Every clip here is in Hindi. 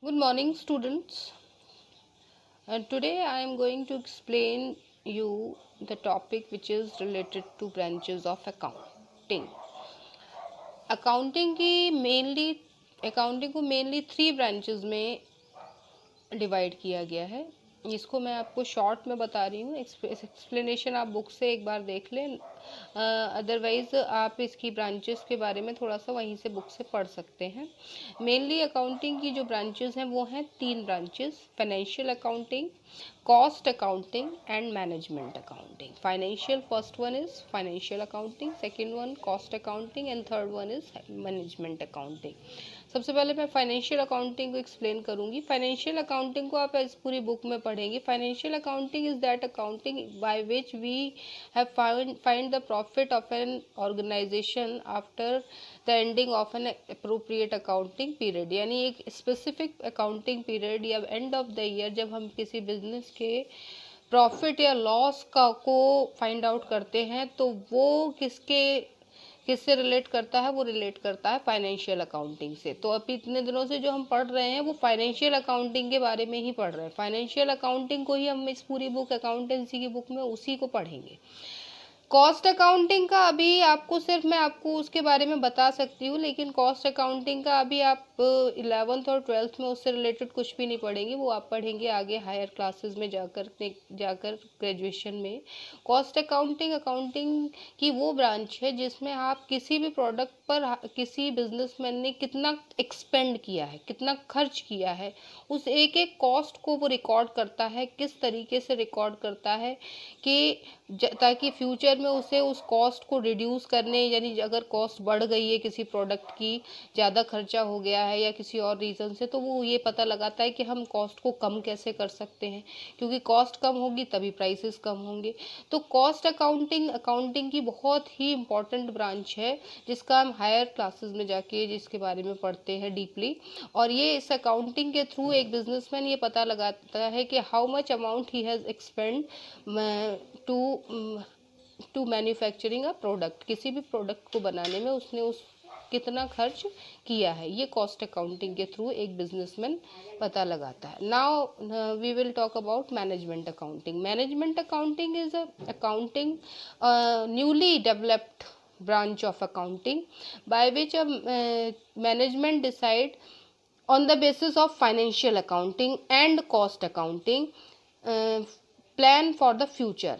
Good morning, students. Today I am going to explain you the topic which is related to branches of accounting. Accounting को मेनली 3 ब्रांचेस में डिवाइड किया गया है। इसको मैं आपको शॉर्ट में बता रही हूँ। एक्सप्लेनेशन आप बुक से एक बार देख लें, अदरवाइज़ आप इसकी ब्रांचेस के बारे में थोड़ा सा वहीं से बुक से पढ़ सकते हैं। मेनली अकाउंटिंग की जो ब्रांचेस हैं वो हैं 3 branches: financial accounting, cost accounting and management accounting. Financial first one is financial accounting, second one cost accounting and third one is management accounting. सबसे पहले मैं फाइनेंशियल अकाउंटिंग को एक्सप्लेन करूंगी। फाइनेंशियल अकाउंटिंग को आप इस पूरी बुक में पढ़ेंगे। Financial accounting is that accounting by which we have find the profit of an organisation after the ending of an appropriate accounting period. यानी एक स्पेसिफिक अकाउंटिंग पीरियड या एंड ऑफ द ईयर जब हम किसी बिजनेस के प्रॉफिट या लॉस को फाइंड आउट करते हैं तो वो किससे रिलेट करता है? वो रिलेट करता है फाइनेंशियल अकाउंटिंग से। तो अभी इतने दिनों से जो हम पढ़ रहे हैं वो फाइनेंशियल अकाउंटिंग के बारे में ही पढ़ रहे हैं। फाइनेंशियल अकाउंटिंग को ही हम इस पूरी बुक अकाउंटेंसी की बुक में उसी को पढ़ेंगे। कॉस्ट अकाउंटिंग का अभी आपको सिर्फ मैं आपको उसके बारे में बता सकती हूँ, लेकिन कॉस्ट अकाउंटिंग का अभी आप 11th और 12th में उससे रिलेटेड कुछ भी नहीं पढ़ेंगे। वो आप पढ़ेंगे आगे हायर क्लासेस में जाकर ग्रेजुएशन में। कॉस्ट अकाउंटिंग की वो ब्रांच है जिसमें आप किसी भी प्रोडक्ट पर किसी बिजनेसमैन ने कितना एक्सपेंड किया है, कितना खर्च किया है, उस एक एक कॉस्ट को वो रिकॉर्ड करता है। किस तरीके से रिकॉर्ड करता है कि ताकि फ्यूचर में उसे उस कॉस्ट को रिड्यूस करने, यानी अगर कॉस्ट बढ़ गई है किसी प्रोडक्ट की, ज़्यादा खर्चा हो गया है या किसी और रीज़न से, तो वो ये पता लगाता है कि हम कॉस्ट को कम कैसे कर सकते हैं, क्योंकि कॉस्ट कम होगी तभी प्राइसेस कम होंगे। तो कॉस्ट अकाउंटिंग की बहुत ही इम्पॉर्टेंट ब्रांच है जिसका हम हायर क्लासेस में जाके जिसके बारे में पढ़ते हैं डीपली। और ये इस अकाउंटिंग के थ्रू एक बिजनेसमैन ये पता लगाता है कि how much amount he has expend to manufacturing a product. किसी भी प्रोडक्ट को बनाने में उसने कितना खर्च किया है, ये कॉस्ट अकाउंटिंग के थ्रू एक बिजनेसमैन पता लगाता है। Now we will talk about management accounting. Management accounting is a accounting newly developed branch of accounting by which a management decide on the basis of financial accounting and cost accounting plan for the future.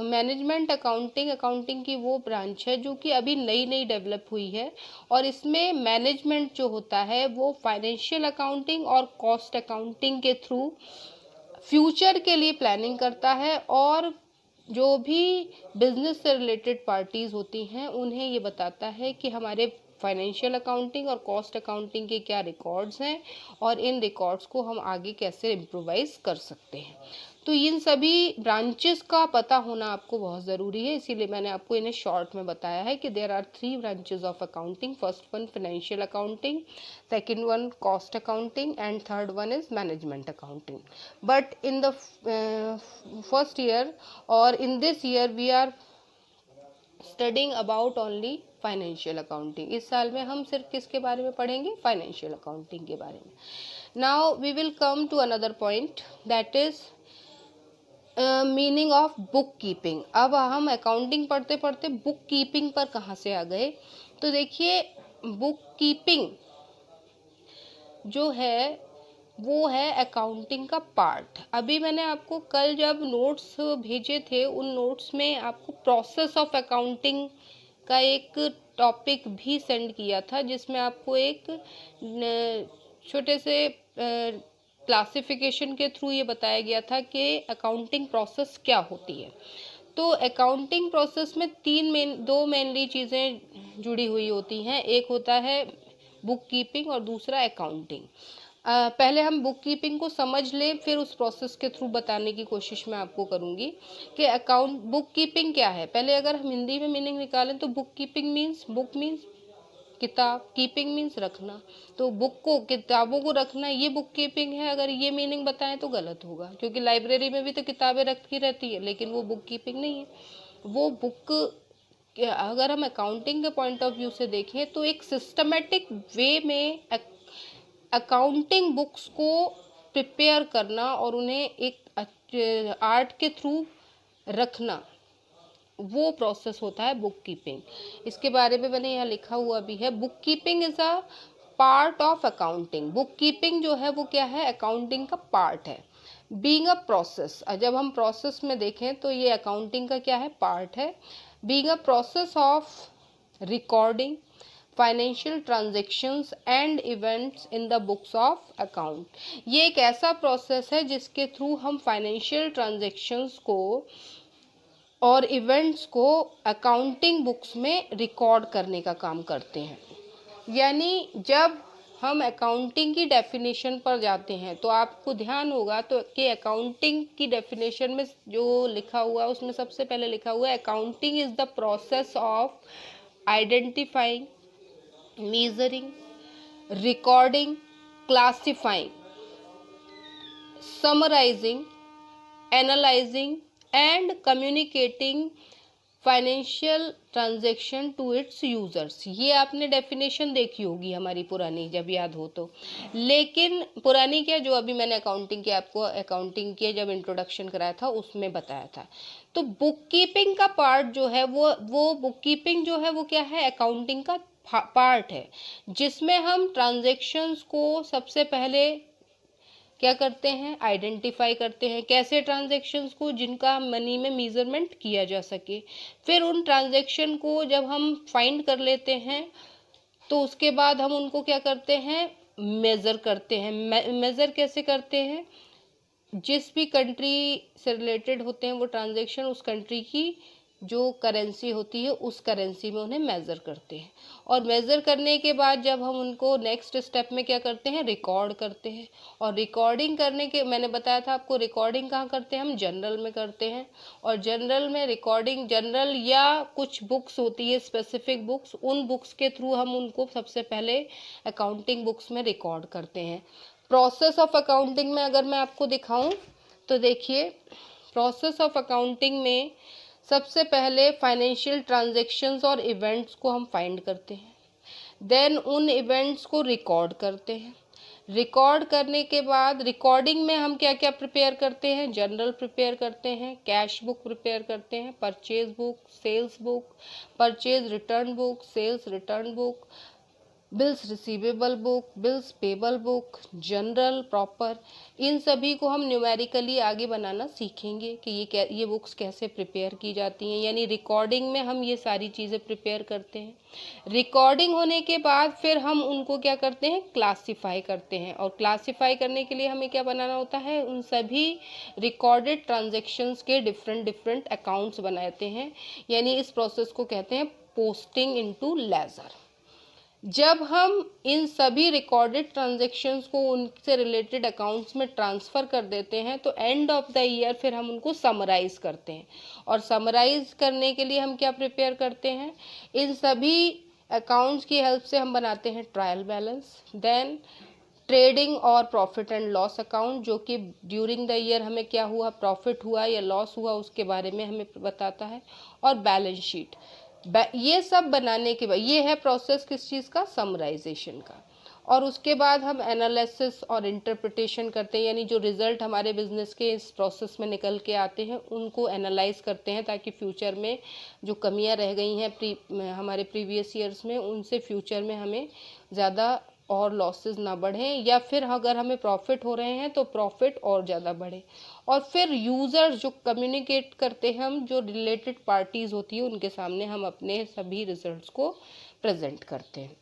Management accounting की वो ब्रांच है जो कि अभी नई नई डेवलप हुई है, और इसमें मैनेजमेंट जो होता है वो फाइनेंशियल अकाउंटिंग और कॉस्ट अकाउंटिंग के थ्रू फ्यूचर के लिए प्लानिंग करता है, और जो भी बिजनेस से रिलेटेड पार्टीज होती हैं उन्हें ये बताता है कि हमारे फाइनेंशियल अकाउंटिंग और कॉस्ट अकाउंटिंग के क्या रिकॉर्ड्स हैं और इन रिकॉर्ड्स को हम आगे कैसे इम्प्रोवाइज कर सकते हैं। तो इन सभी ब्रांचेस का पता होना आपको बहुत ज़रूरी है, इसीलिए मैंने आपको इन्हें शॉर्ट में बताया है कि there are 3 branches of accounting. First one financial accounting, second one cost accounting and third one is management accounting. But in the first year और in this year we are studying about only financial accounting. इस साल में हम सिर्फ किसके बारे में पढ़ेंगे? फाइनेंशियल अकाउंटिंग के बारे में। Now we will come to another point, that is meaning of book keeping. अब हम अकाउंटिंग पढ़ते पढ़ते बुक कीपिंग पर कहाँ से आ गए? तो देखिए, बुक कीपिंग जो है वो है अकाउंटिंग का पार्ट। अभी मैंने आपको कल जब नोट्स भेजे थे उन नोट्स में आपको प्रोसेस ऑफ अकाउंटिंग का एक टॉपिक भी सेंड किया था, जिसमें आपको एक छोटे से क्लासिफिकेशन के थ्रू ये बताया गया था कि अकाउंटिंग प्रोसेस क्या होती है। तो अकाउंटिंग प्रोसेस में दो मेनली चीज़ें जुड़ी हुई होती हैं। एक होता है बुक कीपिंग और दूसरा अकाउंटिंग। पहले हम बुक कीपिंग को समझ लें, फिर उस प्रोसेस के थ्रू बताने की कोशिश मैं आपको करूंगी कि बुक कीपिंग क्या है। पहले अगर हम हिंदी में मीनिंग निकालें तो book keeping means, book means किताब, कीपिंग मीन्स रखना, तो बुक को, किताबों को रखना, ये बुक कीपिंग है। अगर ये मीनिंग बताएं तो गलत होगा, क्योंकि लाइब्रेरी में भी तो किताबें रखी रहती है, लेकिन वो बुक कीपिंग नहीं है। वो बुक, अगर हम अकाउंटिंग के पॉइंट ऑफ व्यू से देखें तो एक सिस्टमेटिक वे में अकाउंटिंग बुक्स को प्रिपेयर करना और उन्हें एक आर्ट के थ्रू रखना, वो प्रोसेस होता है बुक कीपिंग। इसके बारे में मैंने यहाँ लिखा हुआ भी है, book keeping is a part of accounting. Book keeping जो है वो क्या है, अकाउंटिंग का पार्ट है। बीइंग अ प्रोसेस, जब हम प्रोसेस में देखें तो ये अकाउंटिंग का क्या है, पार्ट है। Being a process of recording financial transactions and events in the books of account. ये एक ऐसा प्रोसेस है जिसके थ्रू हम फाइनेंशियल ट्रांजेक्शन्स को और इवेंट्स को अकाउंटिंग बुक्स में रिकॉर्ड करने का काम करते हैं। यानी जब हम अकाउंटिंग की डेफिनेशन पर जाते हैं तो आपको ध्यान होगा तो कि अकाउंटिंग की डेफिनेशन में जो लिखा हुआ है उसमें सबसे पहले लिखा हुआ है, accounting is the process of identifying, measuring, recording, classifying, summarizing, analyzing and communicating financial transaction to its users. ये आपने डेफिनेशन देखी होगी हमारी पुरानी, जब याद हो तो। लेकिन पुरानी क्या, जो अभी मैंने अकाउंटिंग की आपको अकाउंटिंग के जब इंट्रोडक्शन कराया था उसमें बताया था। तो बुक कीपिंग का पार्ट जो है वो बुक कीपिंग जो है वो क्या है, अकाउंटिंग का पार्ट है, जिसमें हम ट्रांजैक्शंस को सबसे पहले क्या करते हैं, आइडेंटिफाई करते हैं। कैसे, ट्रांजैक्शंस को जिनका मनी में मेजरमेंट किया जा सके। फिर उन ट्रांजैक्शन को जब हम फाइंड कर लेते हैं तो उसके बाद हम उनको क्या करते हैं, मेज़र करते हैं। मेज़र कैसे करते हैं, जिस भी कंट्री से रिलेटेड होते हैं वो ट्रांजैक्शन, उस कंट्री की जो करेंसी होती है उस करेंसी में उन्हें मेज़र करते हैं। और मेज़र करने के बाद जब हम उनको नेक्स्ट स्टेप में क्या करते हैं, रिकॉर्ड करते हैं। और रिकॉर्डिंग करने के, मैंने बताया था आपको, रिकॉर्डिंग कहाँ करते हैं, हम जनरल में करते हैं। और जनरल में रिकॉर्डिंग, जनरल या कुछ बुक्स होती है स्पेसिफिक बुक्स, उन बुक्स के थ्रू हम उनको सबसे पहले अकाउंटिंग बुक्स में रिकॉर्ड करते हैं। प्रोसेस ऑफ अकाउंटिंग में अगर मैं आपको दिखाऊं तो देखिए, प्रोसेस ऑफ अकाउंटिंग में सबसे पहले फाइनेंशियल ट्रांजैक्शंस और इवेंट्स को हम फाइंड करते हैं, देन उन इवेंट्स को रिकॉर्ड करते हैं। रिकॉर्ड करने के बाद रिकॉर्डिंग में हम क्या क्या प्रिपेयर करते हैं, जनरल प्रिपेयर करते हैं, कैश बुक प्रिपेयर करते हैं, purchase book, sales book, purchase return book, sales return book, bills receivable book, bills payable book, journal, proper. इन सभी को हम न्यूमेरिकली आगे बनाना सीखेंगे कि ये बुक्स कैसे प्रिपेयर की जाती हैं। यानी रिकॉर्डिंग में हम ये सारी चीज़ें प्रिपेयर करते हैं। रिकॉर्डिंग होने के बाद फिर हम उनको क्या करते हैं, क्लासीफाई करते हैं। और क्लासीफाई करने के लिए हमें क्या बनाना होता है, उन सभी रिकॉर्डेड ट्रांजेक्शन्स के डिफरेंट अकाउंट्स बनाते हैं। यानी इस प्रोसेस को कहते हैं पोस्टिंग इनटू लेजर। जब हम इन सभी रिकॉर्डेड ट्रांजैक्शंस को उनसे रिलेटेड अकाउंट्स में ट्रांसफ़र कर देते हैं तो एंड ऑफ द ईयर फिर हम उनको समराइज़ करते हैं। और समराइज़ करने के लिए हम क्या प्रिपेयर करते हैं, इन सभी अकाउंट्स की हेल्प से हम बनाते हैं ट्रायल बैलेंस, देन ट्रेडिंग और प्रॉफिट एंड लॉस अकाउंट, जो कि ड्यूरिंग द ईयर हमें क्या हुआ, प्रॉफिट हुआ या लॉस हुआ उसके बारे में हमें बताता है, और बैलेंस शीट। ये सब बनाने के बाद ये है प्रोसेस किस चीज़ का, समराइजेशन का। और उसके बाद हम एनालिसिस और इंटरप्रिटेशन करते हैं, यानी जो रिज़ल्ट हमारे बिजनेस के इस प्रोसेस में निकल के आते हैं उनको एनालाइज करते हैं, ताकि फ्यूचर में जो कमियां रह गई हैं हमारे प्रीवियस ईयर्स में, उनसे फ्यूचर में हमें ज़्यादा और लॉसेस ना बढ़ें, या फिर अगर हमें प्रॉफिट हो रहे हैं तो प्रॉफिट और ज़्यादा बढ़े। और फिर यूज़र्स जो कम्युनिकेट करते हैं, हम जो रिलेटेड पार्टीज़ होती है उनके सामने हम अपने सभी रिजल्ट्स को प्रेजेंट करते हैं।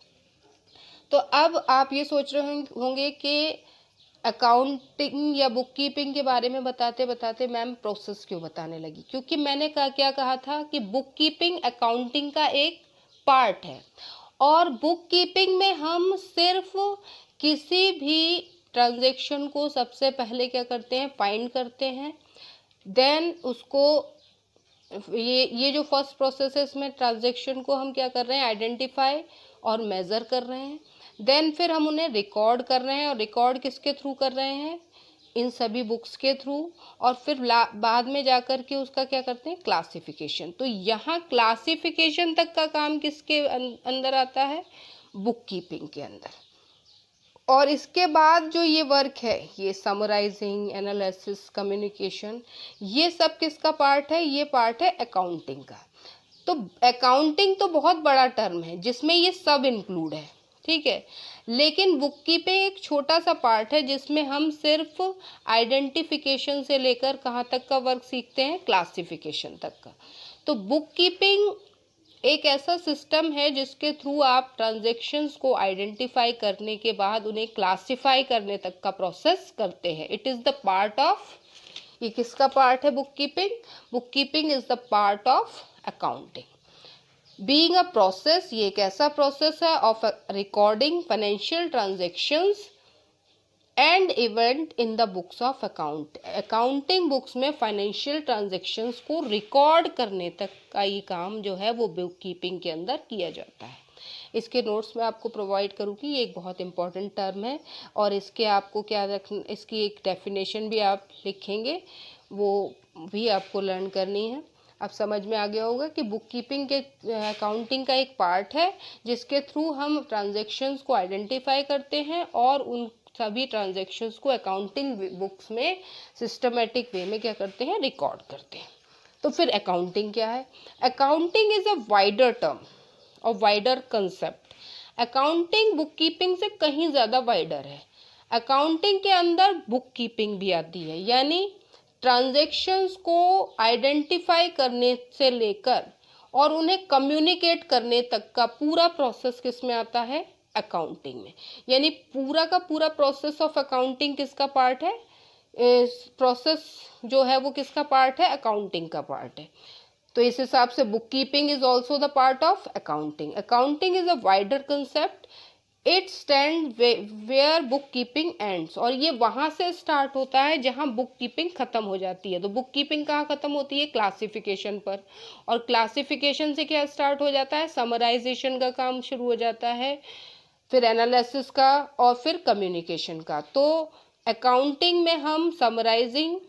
तो अब आप ये सोच रहे होंगे कि अकाउंटिंग या बुक कीपिंग के बारे में बताते बताते मैम प्रोसेस क्यों बताने लगी, क्योंकि मैंने क्या कहा था कि बुक कीपिंग अकाउंटिंग का एक पार्ट है। और बुक कीपिंग में हम सिर्फ किसी भी ट्रांजैक्शन को सबसे पहले क्या करते हैं, फाइंड करते हैं, देन उसको ये जो फर्स्ट प्रोसेस है इसमें ट्रांजैक्शन को हम क्या कर रहे हैं, आइडेंटिफाई और मेज़र कर रहे हैं। देन फिर हम उन्हें रिकॉर्ड कर रहे हैं, और रिकॉर्ड किसके थ्रू कर रहे हैं, इन सभी बुक्स के थ्रू। और फिर बाद में जाकर के उसका क्या करते हैं, क्लासिफिकेशन। तो यहाँ क्लासिफिकेशन तक का काम किसके अंदर आता है, बुक कीपिंग के अंदर। और इसके बाद जो ये वर्क है, ये समराइजिंग, एनालिसिस, कम्युनिकेशन, ये सब किसका पार्ट है? ये पार्ट है अकाउंटिंग का। तो अकाउंटिंग तो बहुत बड़ा टर्म है जिसमें ये सब इंक्लूड है, ठीक है। लेकिन बुक कीपिंग एक छोटा सा पार्ट है जिसमें हम सिर्फ आइडेंटिफिकेशन से लेकर कहाँ तक का वर्क सीखते हैं? क्लासिफिकेशन तक का। तो बुक कीपिंग एक ऐसा सिस्टम है जिसके थ्रू आप ट्रांजैक्शंस को आइडेंटिफाई करने के बाद उन्हें क्लासिफाई करने तक का प्रोसेस करते हैं। It is the part of, ये किसका पार्ट है? Book keeping. Book keeping is the part of accounting. Being a process, ये एक ऐसा प्रोसेस है of recording financial transactions and event in the books of account. Accounting books में फाइनेंशियल ट्रांजैक्शंस को रिकॉर्ड करने तक का ये काम जो है वो बुक कीपिंग के अंदर किया जाता है। इसके नोट्स में आपको प्रोवाइड करूँगी, ये एक बहुत इंपॉर्टेंट टर्म है और इसके आपको क्या रखना, इसकी एक डेफिनेशन भी आप लिखेंगे, वो भी आपको लर्न करनी है। अब समझ में आ गया होगा कि बुक कीपिंग के अकाउंटिंग का एक पार्ट है जिसके थ्रू हम ट्रांजैक्शंस को आइडेंटिफाई करते हैं और उन सभी ट्रांजैक्शंस को अकाउंटिंग बुक्स में सिस्टमेटिक वे में क्या करते हैं? रिकॉर्ड करते हैं। तो फिर अकाउंटिंग क्या है? Accounting is a wider term और wider concept. Accounting book keeping से कहीं ज़्यादा वाइडर है। अकाउंटिंग के अंदर बुक कीपिंग भी आती है, यानी ट्रांजैक्शंस को आइडेंटिफाई करने से लेकर और उन्हें कम्युनिकेट करने तक का पूरा प्रोसेस किस में आता है? अकाउंटिंग में। यानी पूरा का पूरा प्रोसेस ऑफ अकाउंटिंग किसका पार्ट है? प्रोसेस जो है वो किसका पार्ट है? अकाउंटिंग का पार्ट है। तो इस हिसाब से book keeping is also the part of accounting. Accounting is a wider concept, it stand where book keeping ends. और ये वहाँ से स्टार्ट होता है जहाँ बुक कीपिंग ख़त्म हो जाती है। तो बुक कीपिंग कहाँ ख़त्म होती है? क्लासिफिकेशन पर। और क्लासिफिकेशन से क्या स्टार्ट हो जाता है? समराइजेशन का काम शुरू हो जाता है, फिर एनालिसिस का और फिर कम्युनिकेशन का। तो अकाउंटिंग में हम समराइजिंग,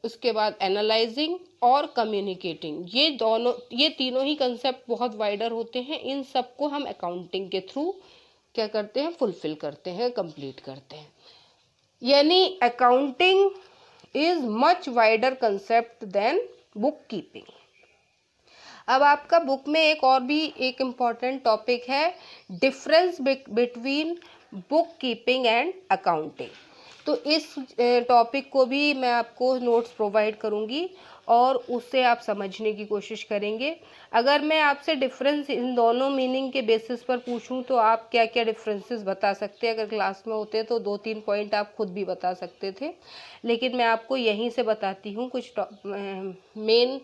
उसके बाद एनालाइजिंग और कम्युनिकेटिंग, ये तीनों ही कंसेप्ट बहुत वाइडर होते हैं। इन सबको हम अकाउंटिंग के थ्रू क्या करते हैं? फुलफिल करते हैं, कंप्लीट करते हैं। यानी accounting is much wider concept than book keeping. अब आपका बुक में एक और भी एक इम्पॉर्टेंट टॉपिक है, difference between book keeping and accounting. तो इस टॉपिक को भी मैं आपको नोट्स प्रोवाइड करूंगी और उससे आप समझने की कोशिश करेंगे। अगर मैं आपसे डिफरेंस इन दोनों मीनिंग के बेसिस पर पूछूं तो आप क्या क्या डिफरेंसेस बता सकते हैं? अगर क्लास में होते तो 2-3 पॉइंट आप खुद भी बता सकते थे, लेकिन मैं आपको यहीं से बताती हूँ। कुछ मेन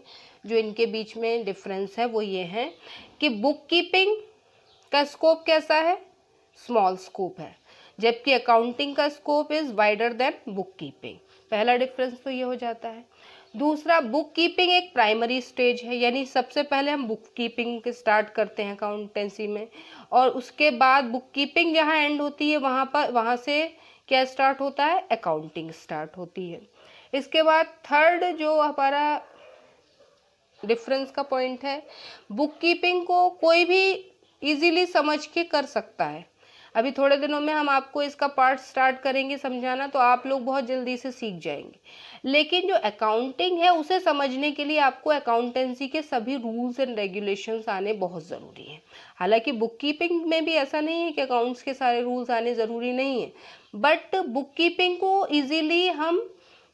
जो इनके बीच में डिफरेंस है वो ये है कि बुक कीपिंग का स्कोप कैसा है? स्मॉल स्कोप है, जबकि अकाउंटिंग का scope is wider than book keeping. पहला डिफरेंस तो ये हो जाता है। दूसरा, बुक कीपिंग एक प्राइमरी स्टेज है, यानी सबसे पहले हम बुक कीपिंग के स्टार्ट करते हैं अकाउंटेंसी में, और उसके बाद बुक कीपिंग जहाँ एंड होती है वहाँ से क्या स्टार्ट होता है? अकाउंटिंग स्टार्ट होती है। इसके बाद थर्ड जो हमारा डिफरेंस का पॉइंट है, बुक कीपिंग को कोई भी इजीली समझ के कर सकता है। अभी थोड़े दिनों में हम आपको इसका पार्ट स्टार्ट करेंगे समझाना, तो आप लोग बहुत जल्दी से सीख जाएंगे। लेकिन जो अकाउंटिंग है उसे समझने के लिए आपको अकाउंटेंसी के सभी रूल्स एंड रेगुलेशंस आने बहुत ज़रूरी है। हालांकि बुक कीपिंग में भी ऐसा नहीं है कि अकाउंट्स के सारे रूल्स आने ज़रूरी नहीं है, बट बुक कीपिंग को ईजीली हम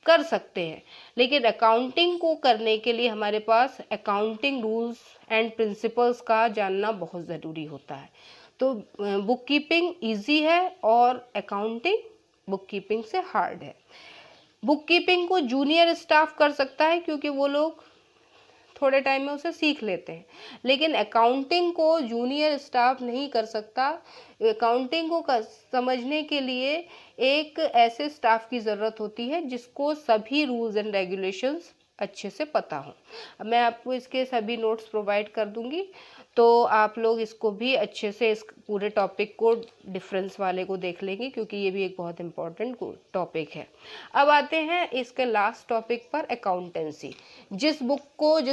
कर सकते हैं। लेकिन अकाउंटिंग को करने के लिए हमारे पास अकाउंटिंग रूल्स एंड प्रिंसिपल्स का जानना बहुत ज़रूरी होता है। तो बुक कीपिंग ईजी है और अकाउंटिंग बुक कीपिंग से हार्ड है। बुक कीपिंग को जूनियर स्टाफ कर सकता है क्योंकि वो लोग थोड़े टाइम में उसे सीख लेते हैं, लेकिन अकाउंटिंग को जूनियर स्टाफ नहीं कर सकता। अकाउंटिंग को समझने के लिए एक ऐसे स्टाफ की ज़रूरत होती है जिसको सभी रूल्स एंड रेगुलेशंस अच्छे से पता हो। मैं आपको इसके सभी नोट्स प्रोवाइड कर दूंगी, तो आप लोग इसको भी अच्छे से इस पूरे टॉपिक को डिफरेंस वाले को देख लेंगे, क्योंकि ये भी एक बहुत इम्पॉर्टेंट टॉपिक है। अब आते हैं इसके लास्ट टॉपिक पर, अकाउंटेंसी। जिस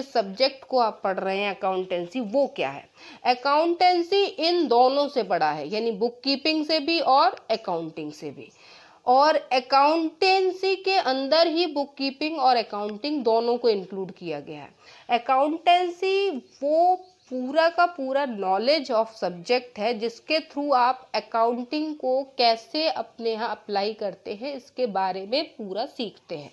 सब्जेक्ट को आप पढ़ रहे हैं अकाउंटेंसी, वो क्या है? अकाउंटेंसी इन दोनों से बड़ा है, यानी बुक कीपिंग से भी और अकाउंटिंग से भी। और अकाउंटेंसी के अंदर ही बुक कीपिंग और अकाउंटिंग दोनों को इंक्लूड किया गया है। अकाउंटेंसी वो पूरा का पूरा नॉलेज ऑफ सब्जेक्ट है जिसके थ्रू आप अकाउंटिंग को कैसे अपने यहाँ अप्लाई करते हैं इसके बारे में पूरा सीखते हैं।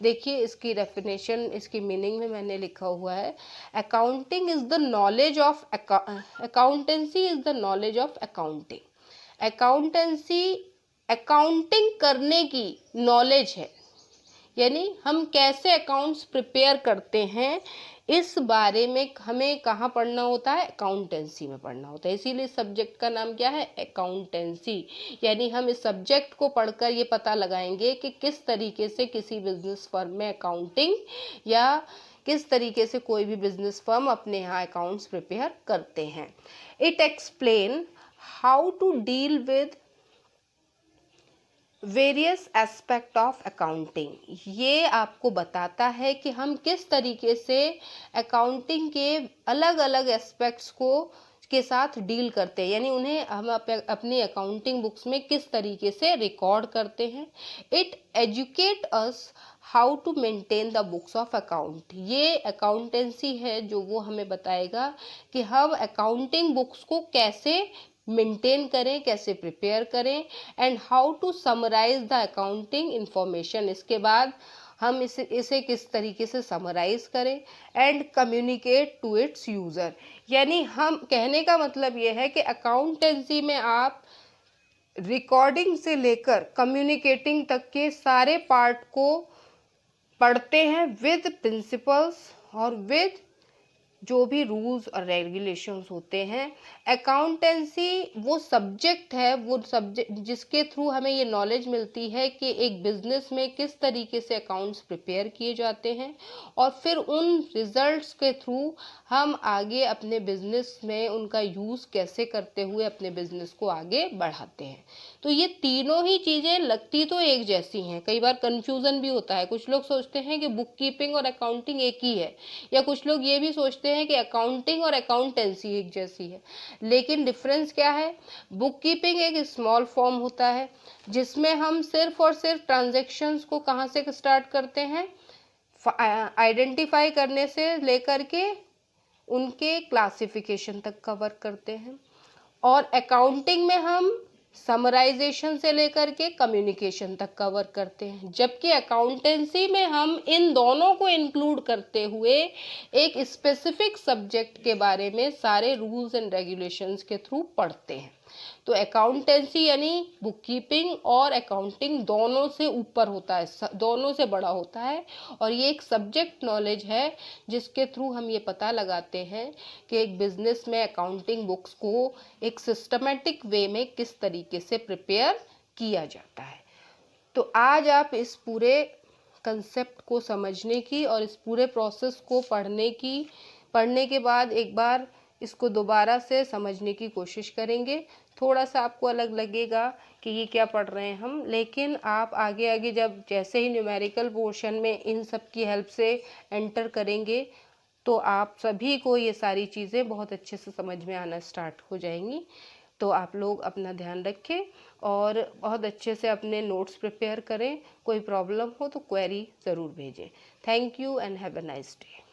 देखिए इसकी डेफिनेशन, इसकी मीनिंग में मैंने लिखा हुआ है, accounting is the knowledge of accountancy is the knowledge of accounting. Accountancy accounting करने की नॉलेज है, यानी हम कैसे अकाउंट्स प्रिपेयर करते हैं इस बारे में हमें कहाँ पढ़ना होता है? अकाउंटेंसी में पढ़ना होता है। इसीलिए इस सब्जेक्ट का नाम क्या है? अकाउंटेंसी। यानी हम इस सब्जेक्ट को पढ़कर ये पता लगाएंगे कि किस तरीके से किसी बिजनेस फर्म में अकाउंटिंग, या किस तरीके से कोई भी बिजनेस फर्म अपने यहाँ अकाउंट्स प्रिपेयर करते हैं। It explain how to deal with various aspect of accounting. ये आपको बताता है कि हम किस तरीके से अकाउंटिंग के अलग अलग एस्पेक्ट्स के साथ डील करते हैं, यानी उन्हें हम अपनी अकाउंटिंग बुक्स में किस तरीके से रिकॉर्ड करते हैं। It educate us how to maintain the books of account. ये अकाउंटेंसी है जो वो हमें बताएगा कि हम अकाउंटिंग बुक्स को कैसे मेंटेन करें, कैसे प्रिपेयर करें, and how to summarize the accounting information. इसके बाद हम इसे किस तरीके से समराइज करें, and communicate to its user. यानी हम कहने का मतलब ये है कि अकाउंटेंसी में आप रिकॉर्डिंग से लेकर कम्युनिकेटिंग तक के सारे पार्ट को पढ़ते हैं विद प्रिंसिपल्स और विद जो भी रूल्स और रेगुलेशंस होते हैं। अकाउंटेंसी वो सब्जेक्ट है, वो सब्जेक्ट जिसके थ्रू हमें ये नॉलेज मिलती है कि एक बिजनेस में किस तरीके से अकाउंट्स प्रिपेयर किए जाते हैं, और फिर उन रिजल्ट्स के थ्रू हम आगे अपने बिजनेस में उनका यूज़ कैसे करते हुए अपने बिजनेस को आगे बढ़ाते हैं। तो ये तीनों ही चीज़ें लगती तो एक जैसी हैं, कई बार कन्फ्यूज़न भी होता है। कुछ लोग सोचते हैं कि बुक कीपिंग और अकाउंटिंग एक ही है, या कुछ लोग ये भी सोचते हैं कि अकाउंटिंग और अकाउंटेंसी एक जैसी है। लेकिन डिफरेंस क्या है? बुक कीपिंग एक स्मॉल फॉर्म होता है जिसमें हम सिर्फ और सिर्फ ट्रांजैक्शंस को कहाँ से स्टार्ट करते हैं, आइडेंटिफाई करने से लेकर के उनके क्लासिफिकेशन तक कवर करते हैं। और अकाउंटिंग में हम समराइजेशन से लेकर के कम्युनिकेशन तक कवर करते हैं, जबकि अकाउंटेंसी में हम इन दोनों को इंक्लूड करते हुए एक स्पेसिफिक सब्जेक्ट के बारे में सारे रूल्स एंड रेगुलेशंस के थ्रू पढ़ते हैं। तो अकाउंटेंसी यानी बुक कीपिंग और अकाउंटिंग दोनों से ऊपर होता है, दोनों से बड़ा होता है, और ये एक सब्जेक्ट नॉलेज है जिसके थ्रू हम ये पता लगाते हैं कि एक बिजनेस में अकाउंटिंग बुक्स को एक सिस्टमेटिक वे में किस तरीके से प्रिपेयर किया जाता है। तो आज आप इस पूरे कंसेप्ट को समझने की और इस पूरे प्रोसेस को पढ़ने के बाद एक बार इसको दोबारा से समझने की कोशिश करेंगे। थोड़ा सा आपको अलग लगेगा कि ये क्या पढ़ रहे हैं हम, लेकिन आप आगे आगे जब जैसे ही न्यूमेरिकल पोर्शन में इन सब की हेल्प से एंटर करेंगे तो आप सभी को ये सारी चीज़ें बहुत अच्छे से समझ में आना स्टार्ट हो जाएंगी। तो आप लोग अपना ध्यान रखें और बहुत अच्छे से अपने नोट्स प्रिपेयर करें। कोई प्रॉब्लम हो तो क्वेरी ज़रूर भेजें। Thank you and have a nice day.